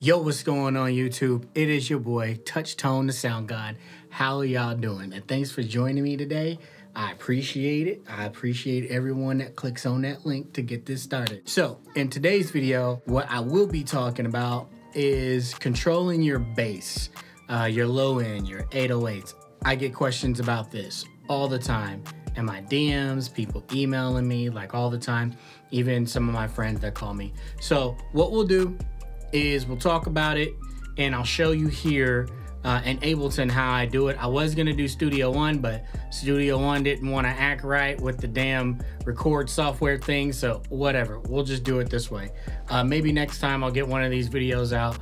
Yo, what's going on YouTube? It is your boy, Touch Tone the Sound God. How are y'all doing? And thanks for joining me today. I appreciate it. I appreciate everyone that clicks on that link to get this started. So in today's video, what I will be talking about is controlling your bass, your low end, your 808s. I get questions about this all the time. In my DMs, people emailing me like all the time, even some of my friends that call me. So what we'll do is we'll talk about it and I'll show you here in Ableton how I do it. I was gonna do Studio One, but Studio One didn't want to act right with the damn record software thing, so whatever, we'll just do it this way. Maybe next time I'll get one of these videos out,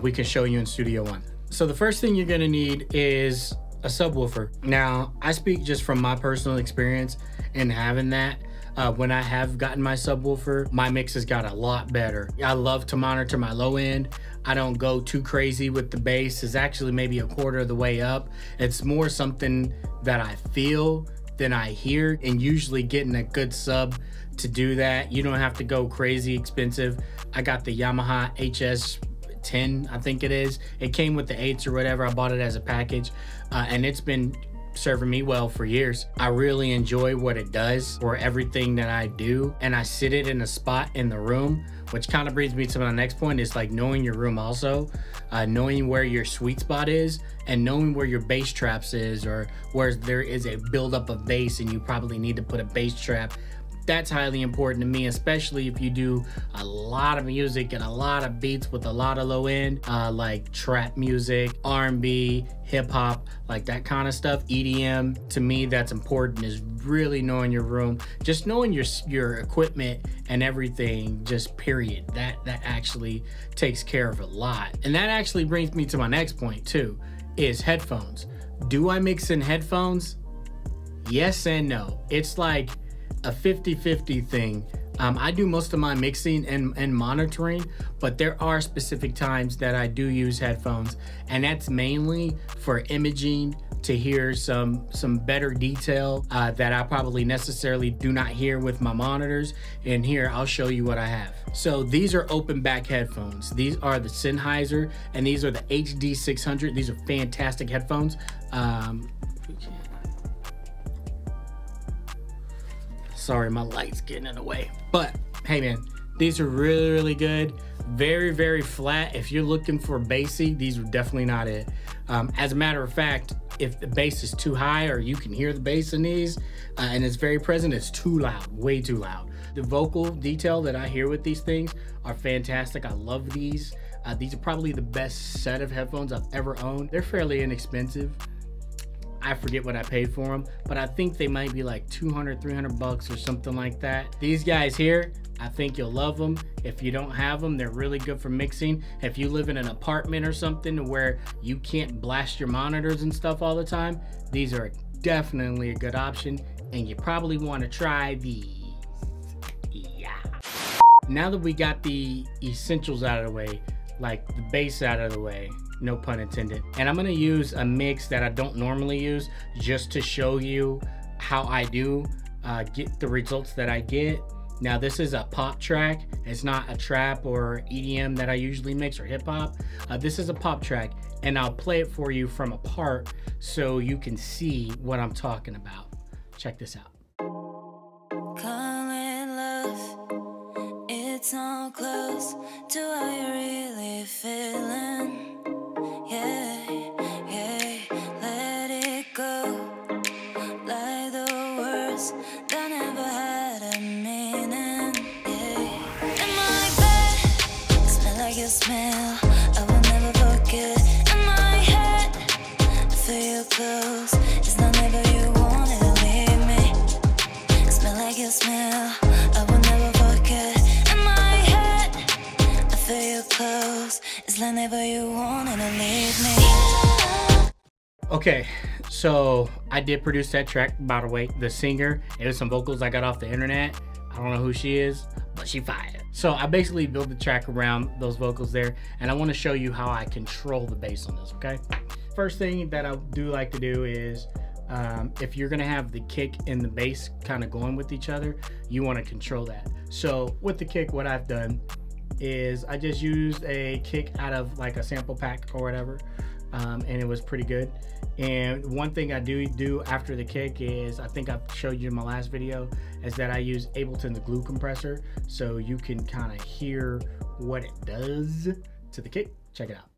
we can show you in Studio One. So the first thing you're gonna need is a subwoofer. Now, I speak just from my personal experience and having that. When I have gotten my subwoofer, my mix has got a lot better. I love to monitor my low end. I don't go too crazy with the bass. It's actually maybe a quarter of the way up. It's more something that I feel than I hear, and usually getting a good sub to do that. You don't have to go crazy expensive. I got the Yamaha HS10, I think it is. It came with the 8s or whatever. I bought it as a package, and it's been serving me well for years. I really enjoy what it does for everything that I do, and I sit it in a spot in the room, which kind of brings me to my next point. Is like knowing your room also, knowing where your sweet spot is and knowing where your bass traps is, or where there is a buildup of bass and you probably need to put a bass trap. That's highly important to me, especially if you do a lot of music and a lot of beats with a lot of low end, like trap music, R&B, hip hop, like that kind of stuff. EDM, to me, that's important, is really knowing your room, just knowing your equipment and everything, just period. That actually takes care of a lot. And that actually brings me to my next point too, is headphones. Do I mix in headphones? Yes and no. It's like a 50-50 thing. I do most of my mixing and monitoring, but there are specific times that I do use headphones, and that's mainly for imaging, to hear some better detail that I probably necessarily do not hear with my monitors. And here, I'll show you what I have. So these are open back headphones. These are the Sennheiser, and these are the HD 600. These are fantastic headphones. Sorry, my light's getting in the way. But hey man, these are really, really good. Very, very flat. If you're looking for bassy, these are definitely not it. As a matter of fact, if the bass is too high or you can hear the bass in these and it's very present, it's too loud, way too loud. The vocal detail that I hear with these things are fantastic. I love these. These are probably the best set of headphones I've ever owned. They're fairly inexpensive. I forget what I paid for them, but I think they might be like 200, 300 bucks or something like that. These guys here, I think you'll love them. If you don't have them, they're really good for mixing. If you live in an apartment or something where you can't blast your monitors and stuff all the time, these are definitely a good option, and you probably want to try these. Yeah. Now that we got the essentials out of the way, like the bass out of the way, no pun intended, and I'm gonna use a mix that I don't normally use just to show you how I do get the results that I get. Now this is a pop track. It's not a trap or EDM that I usually mix, or hip hop. This is a pop track, and I'll play it for you from a part so you can see what I'm talking about. Check this out. Call it love, it's all close to how you're really feeling. Yeah, yeah, let it go, like the words that never had a meaning. Yeah, in my bed, smell like your smell, I will never forget. In my head, I feel you close, it's not never you wanted to leave me. Smell like your smell, I will never forget. In my head, I feel you close, it's like never you wanted to leave me. Okay, so I did produce that track, by the way. The singer, it was some vocals I got off the internet. I don't know who she is, but she fired. So I basically built the track around those vocals there, and I want to show you how I control the bass on this, okay? First thing that I do like to do is, if you're gonna have the kick and the bass kind of going with each other, you want to control that. So with the kick, what I've done is I just used a kick out of like a sample pack or whatever, and it was pretty good. And one thing I do after the kick is, I think I've showed you in my last video, is that I use Ableton's glue compressor, so you can kind of hear what it does to the kick. Check it out.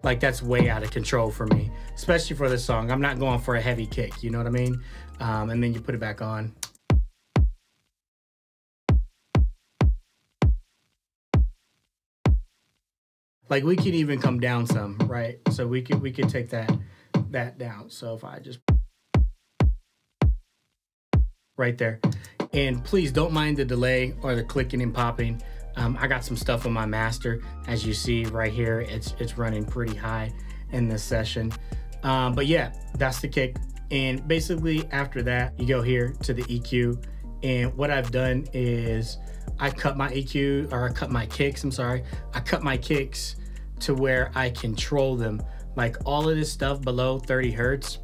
Like, that's way out of control for me, especially for this song. I'm not going for a heavy kick, you know what I mean? And then you put it back on. Like, we can even come down some, right? So we could take that down. So if I just right there, and please don't mind the delay or the clicking and popping. I got some stuff on my master, as you see right here. It's running pretty high in this session, but yeah, that's the kick. And basically after that, you go here to the EQ, and what I've done is I cut my EQ, or I cut my kicks. I'm sorry, I cut my kicks to where I control them. Like, all of this stuff below 30 hertz,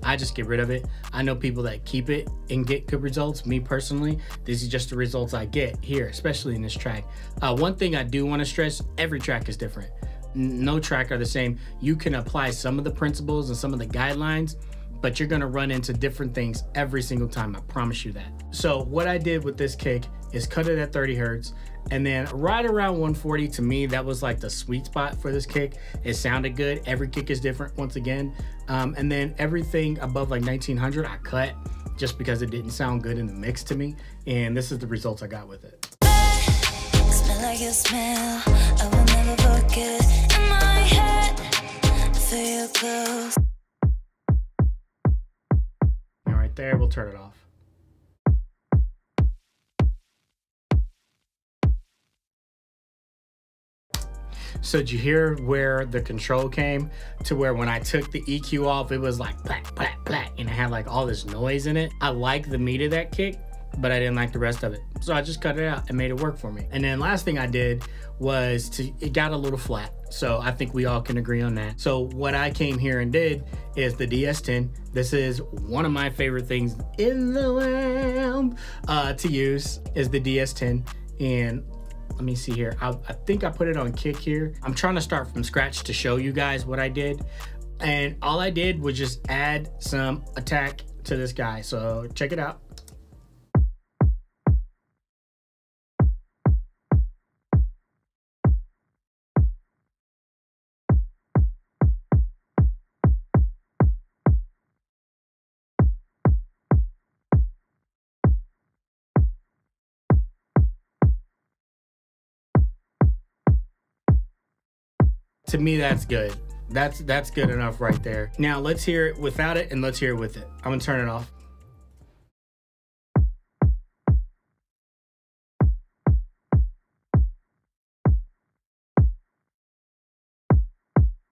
I just get rid of it. I know people that keep it and get good results. Me personally, this is just the results I get here, especially in this track. One thing I do want to stress, every track is different. No track are the same. You can apply some of the principles and some of the guidelines, but you're gonna run into different things every single time, I promise you that. So what I did with this kick is cut it at 30 hertz, and then right around 140, to me, that was like the sweet spot for this kick. It sounded good. Every kick is different, once again. And then everything above like 1900, I cut just because it didn't sound good in the mix to me. And this is the results I got with it. Smell like your smell, I will never forget. In my head, I feel you close. And right there, we'll turn it off. So did you hear where the control came to, where when I took the EQ off, it was like plat, plat, plat, and it had like all this noise in it? I like the meat of that kick, but I didn't like the rest of it. So I just cut it out and made it work for me. And then last thing I did was it got a little flat. So I think we all can agree on that. So what I came here and did is the DS10. This is one of my favorite things in the world to use, is the DS10. And let me see here. I think I put it on kick here. I'm trying to start from scratch to show you guys what I did. And all I did was just add some attack to this guy. So check it out. To me, that's good. That's good enough right there. Now let's hear it without it, and let's hear it with it. I'm gonna turn it off.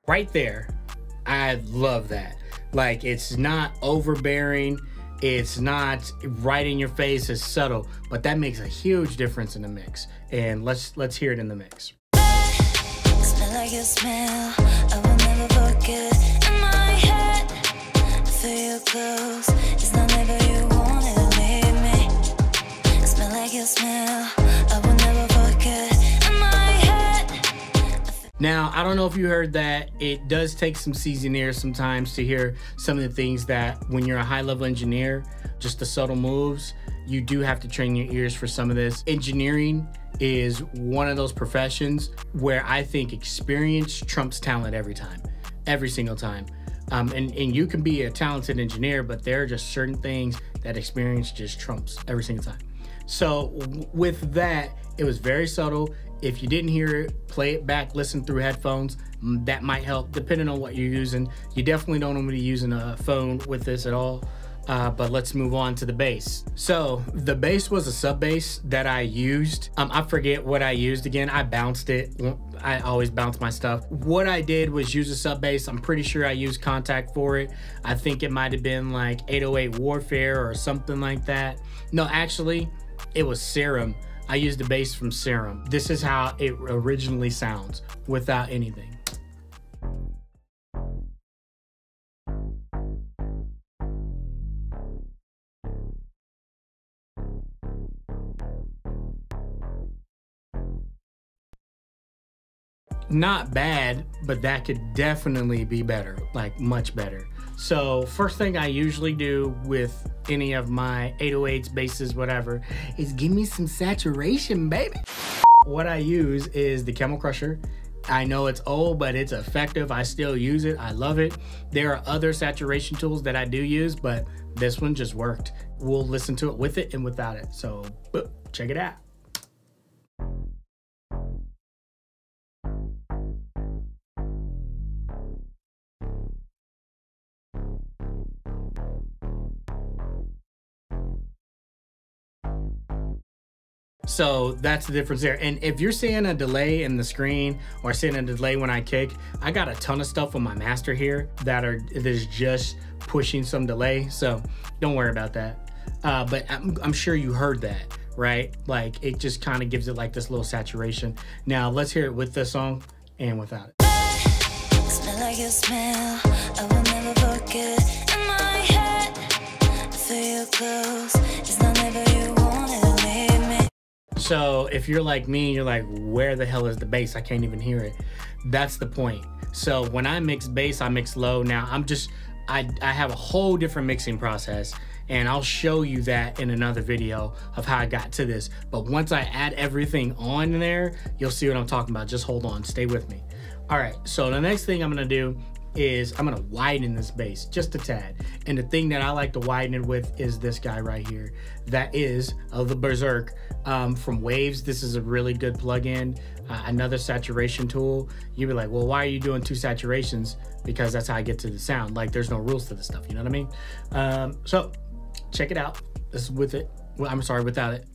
Right there, I love that. Like, it's not overbearing, it's not right in your face, it's subtle, but that makes a huge difference in the mix. And let's hear it in the mix. Smell like your smell, I will never forget. In my head, I feel you close. It's not never you wanted to leave me. Smell like your smell, I will never forget. In my head. Now, I don't know if you heard that. It does take some seasoned ears sometimes to hear some of the things that, when you're a high-level engineer, just the subtle moves, you do have to train your ears for some of this. Engineering is one of those professions where I think experience trumps talent every time, every single time. And you can be a talented engineer, but there are just certain things that experience just trumps every single time. So with that, it was very subtle. If you didn't hear it, play it back, listen through headphones. That might help, depending on what you're using. You definitely don't want to be using a phone with this at all. But let's move on to the bass. So the bass was a sub bass that I used. I forget what I used again. I bounced it. I always bounce my stuff. What I did was use a sub bass. I'm pretty sure I used Contact for it. I think it might have been like 808 Warfare or something like that. No, actually, it was Serum. I used the bass from Serum. This is how it originally sounds without anything. not bad, but that could definitely be better, like much better. So first thing I usually do with any of my 808s, basses, whatever, is give me some saturation, baby. What I use is the Camel Crusher. I know it's old, but it's effective. I still use it. I love it. There are other saturation tools that I do use, but this one just worked. We'll listen to it with it and without it. So check it out. So that's the difference there. And if you're seeing a delay in the screen or seeing a delay when I kick, I got a ton of stuff on my master here that is just pushing some delay. So don't worry about that. But I'm sure you heard that, right? Like it just kind of gives it like this little saturation. Now let's hear it with this song and without it. Smell like your smell, I will never forget. In my head, I feel you close. It's not never you wanted to leave me. So if you're like me, you're like, where the hell is the bass? I can't even hear it. That's the point. So when I mix bass, I mix low. Now I have a whole different mixing process, and I'll show you that in another video of how I got to this. But once I add everything on there, you'll see what I'm talking about. Just hold on, stay with me. All right, so the next thing I'm gonna do is I'm gonna widen this bass just a tad. And the thing that I like to widen it with is this guy right here. That is the Berserk from Waves. This is a really good plugin, another saturation tool. You'd be like, well, why are you doing 2 saturations? Because that's how I get to the sound. Like there's no rules to this stuff, you know what I mean? So check it out. This is with it. Well, I'm sorry, without it.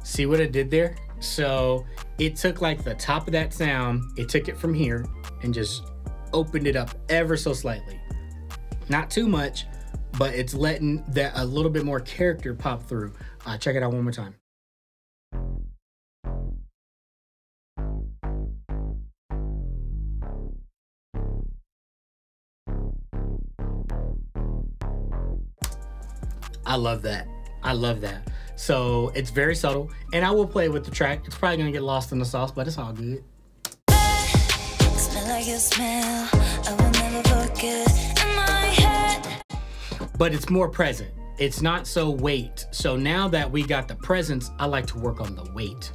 See what it did there? So it took like the top of that sound, it took it from here and just opened it up ever so slightly. Not too much, but it's letting that a little bit more character pop through. Check it out one more time. I love that. I love that. So it's very subtle, and I will play with the track. It's probably gonna get lost in the sauce, but it's all good. Smell like your smell, I will never forget. In my head. But it's more present. It's not so weight. So now that we got the presence, I like to work on the weight,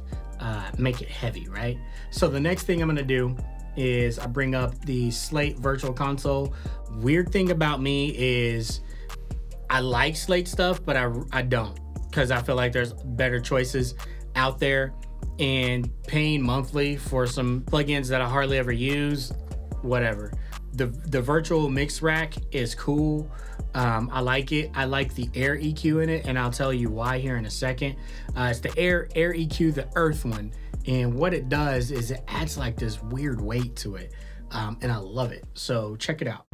make it heavy, right? So the next thing I'm gonna do is I bring up the Slate Virtual Console. Weird thing about me is I like Slate stuff, but I don't, because I feel like there's better choices out there, and paying monthly for some plugins that I hardly ever use, whatever. The virtual mix rack is cool. I like it. I like the Air EQ in it, and I'll tell you why here in a second. It's the Air EQ, the Earth one, and what it does is it adds like this weird weight to it, and I love it. So check it out.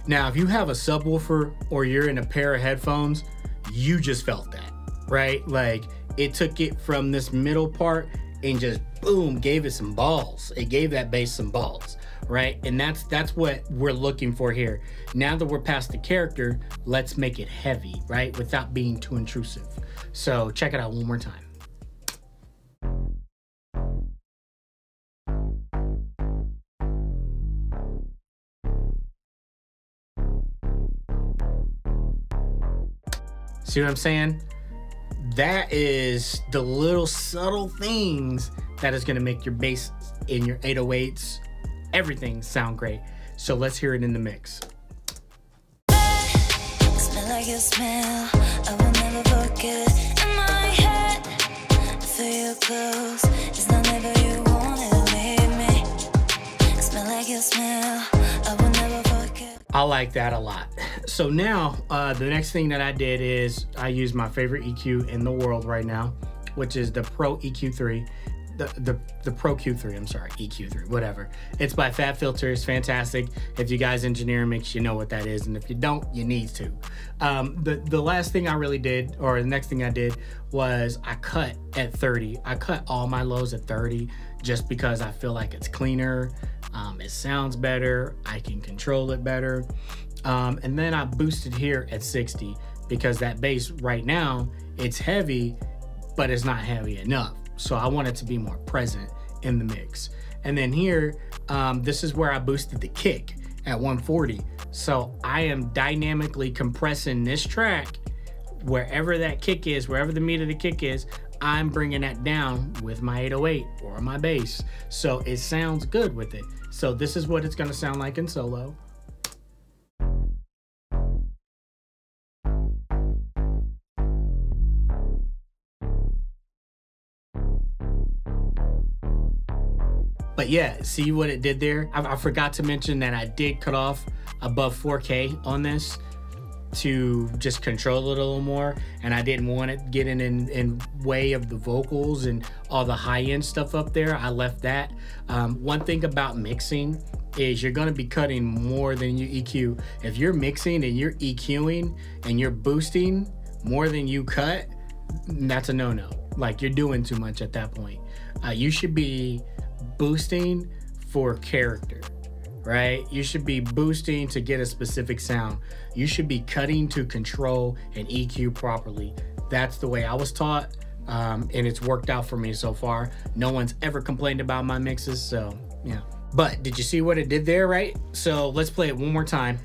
Now, if you have a subwoofer or you're in a pair of headphones, you just felt that, right? Like it took it from this middle part and just boom, gave it some balls. It gave that bass some balls, right? And that's what we're looking for here. Now that we're past the character, let's make it heavy, right? Without being too intrusive. So check it out one more time. See what I'm saying? That is the little subtle things that is gonna make your bass in your 808s, everything sound great. So let's hear it in the mix. Smell like your smell, I will never forget. In my head, I feel you close. It's not never you wanted to leave me. Smell like your smell, I will never forget. I like that a lot. So now, the next thing that I did is I used my favorite EQ in the world right now, which is the Pro EQ3. the Pro Q3, I'm sorry, EQ3, whatever. It's by Fab Filter. It's fantastic. If you guys engineer mix, you know what that is, and if you don't, you need to. The last thing I really did, or the next thing I did, was I cut at 30. I cut all my lows at 30 just because I feel like it's cleaner, it sounds better, I can control it better. And then I boosted here at 60 because that bass right now, it's heavy, but it's not heavy enough. So I want it to be more present in the mix. And then here, this is where I boosted the kick at 140. So I am dynamically compressing this track. Wherever that kick is, wherever the meat of the kick is, I'm bringing that down with my 808 or my bass. So it sounds good with it. So this is what it's gonna sound like in solo. But yeah, see what it did there? I forgot to mention that I did cut off above 4K on this to just control it a little more, and I didn't want it getting in way of the vocals and all the high-end stuff up there. I left that. One thing about mixing is you're gonna be cutting more than you EQ. If you're mixing and you're EQing and you're boosting more than you cut, that's a no-no. Like, you're doing too much at that point. You should be boosting for character, right? You should be boosting to get a specific sound. You should be cutting to control and EQ properly. That's the way I was taught, and it's worked out for me so far. No one's ever complained about my mixes, so yeah. But did you see what it did there, right? So let's play it one more time,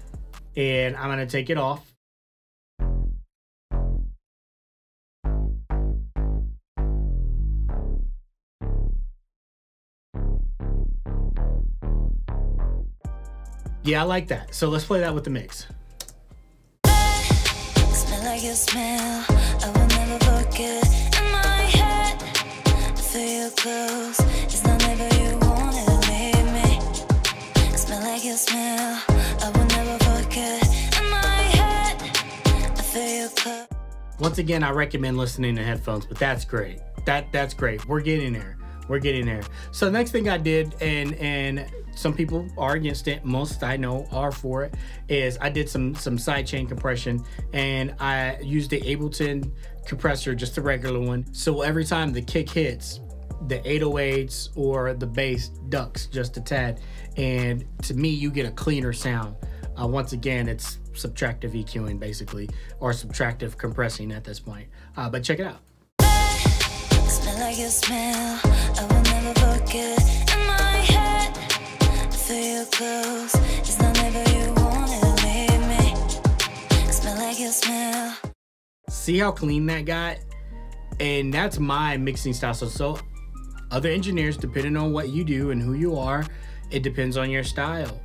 and I'm gonna take it off. Yeah, I like that. So let's play that with the mix. Smell like your smell, I will never forget. In my head, I feel you close. It's not never you wanted to leave me. Smell like your smell, I will never forget. In my head, I feel you close. Once again, I recommend listening to headphones, but that's great. That's great. We're getting there. We're getting there. So the next thing I did, and some people are against it, most I know are for it, is I did some sidechain compression, and I used the Ableton compressor, just the regular one. So every time the kick hits, the 808s or the bass ducks just a tad, and to me, you get a cleaner sound. Once again, it's subtractive EQing basically, or subtractive compressing at this point. But check it out. Smell like your smell, I will never forget. In my head, I feel you close. It's not never you wanted to leave me. Smell like your smell. See how clean that got? And that's my mixing style. So other engineers, depending on what you do and who you are, it depends on your style.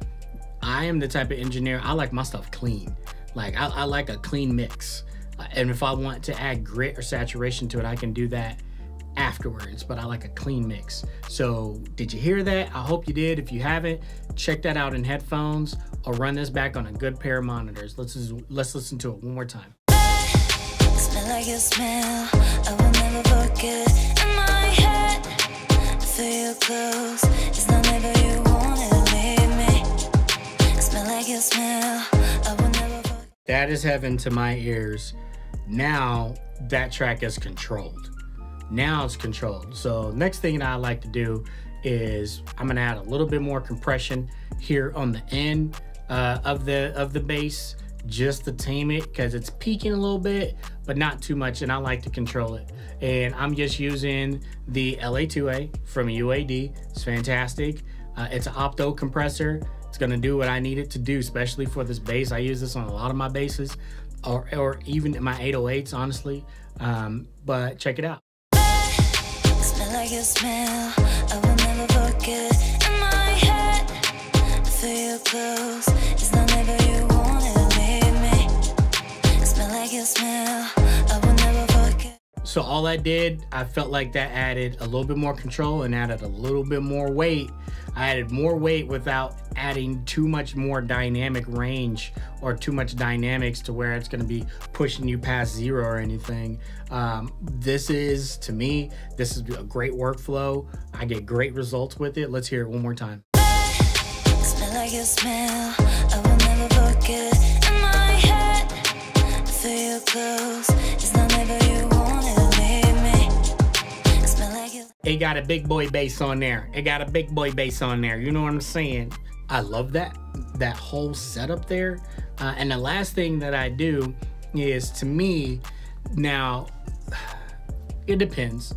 I am the type of engineer, I like my stuff clean. Like I like a clean mix. And if I want to add grit or saturation to it, I can do that afterwards, but I like a clean mix. So did you hear that? I hope you did. If you haven't, check that out in headphones or run this back on a good pair of monitors. Let's listen to it one more time. Smell like your smell, I will never forget. In my head, I feel you close. It's not never you wanted to leave me. Smell like your smell, I will never forget. That is heaven to my ears. Now that track is controlled. Now it's controlled. So next thing that I like to do is I'm gonna add a little bit more compression here on the end of the bass, just to tame it, because it's peaking a little bit, but not too much, and I like to control it. And I'm just using the LA2A from UAD. It's fantastic. It's an opto compressor. It's gonna do what I need it to do, especially for this bass. I use this on a lot of my basses, or even my 808s, honestly. But check it out. Smell like your smell, I will never forget. In my head, I feel you close. It's not never you wanted to leave me. Smell like your smell, I will never forget. So So all that did, I felt like that added a little bit more control and added a little bit more weight. I added more weight without adding too much more dynamic range or too much dynamics to where it's going to be pushing you past zero or anything. This is, to me, this is a great workflow. I get great results with it. Let's hear it one more time. Smell like your smell, I will never forget. In my head, I feel you close. It's not never you wanna leave me. Smell like your... It got a big boy bass on there. It got a big boy bass on there. You know what I'm saying? I love that whole setup there. And the last thing that I do is, to me, now, it depends.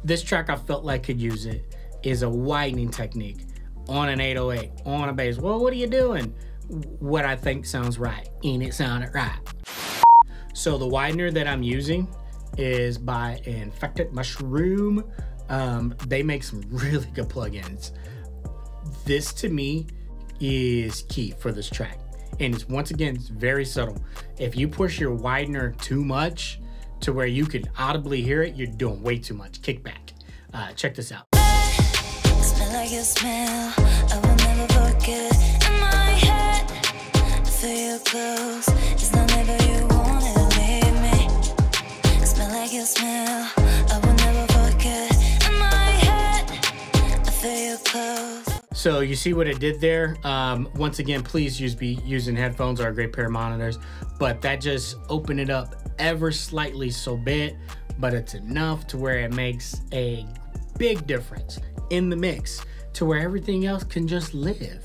This track I felt like could use it is a widening technique on an 808, on a bass. Well, what are you doing? What I think sounds right, and it sounded right. So the widener that I'm using is by Infected Mushroom. They make some really good plugins. This, to me, is key for this track. And it's, once again, it's very subtle. If you push your widener too much to where you can audibly hear it, you're doing way too much. Kick back. Check this out. Smell like your smell, I will never forget. In my head, I feel you close. It's not never you wanna leave me. Smell like your smell, I will never forget. In my head, I feel you close. So you see what it did there? Once again, please be using headphones or a great pair of monitors, but that just opened it up ever slightly so bit, but it's enough to where it makes a big difference in the mix to where everything else can just live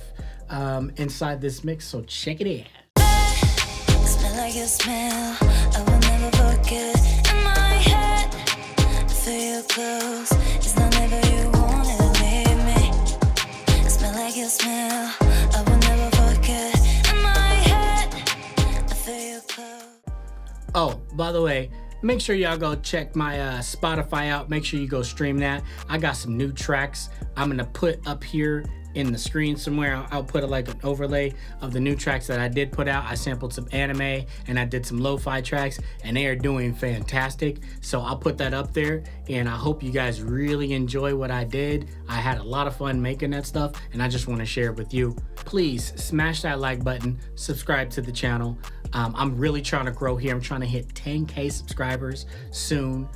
inside this mix. So check it out. Smell like your smell, I will never forget. In my head, I feel you close. It's not never you wanna leave me. Smell like your smell, I will never forget. In my head, I feel you close. Oh, by the way, make sure y'all go check my Spotify out. Make sure you go stream that. I got some new tracks I'm gonna put up here in the screen somewhere. I'll put like an overlay of the new tracks that I did put out. I sampled some anime and I did some lo-fi tracks, and they are doing fantastic. So I'll put that up there, and I hope you guys really enjoy what I did. I had a lot of fun making that stuff, and I just want to share it with you. Please smash that like button, subscribe to the channel. I'm really trying to grow here. I'm trying to hit 10K subscribers soon.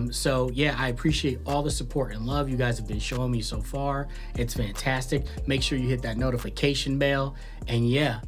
So yeah, I appreciate all the support and love you guys have been showing me so far. It's fantastic. Make sure you hit that notification bell. And yeah,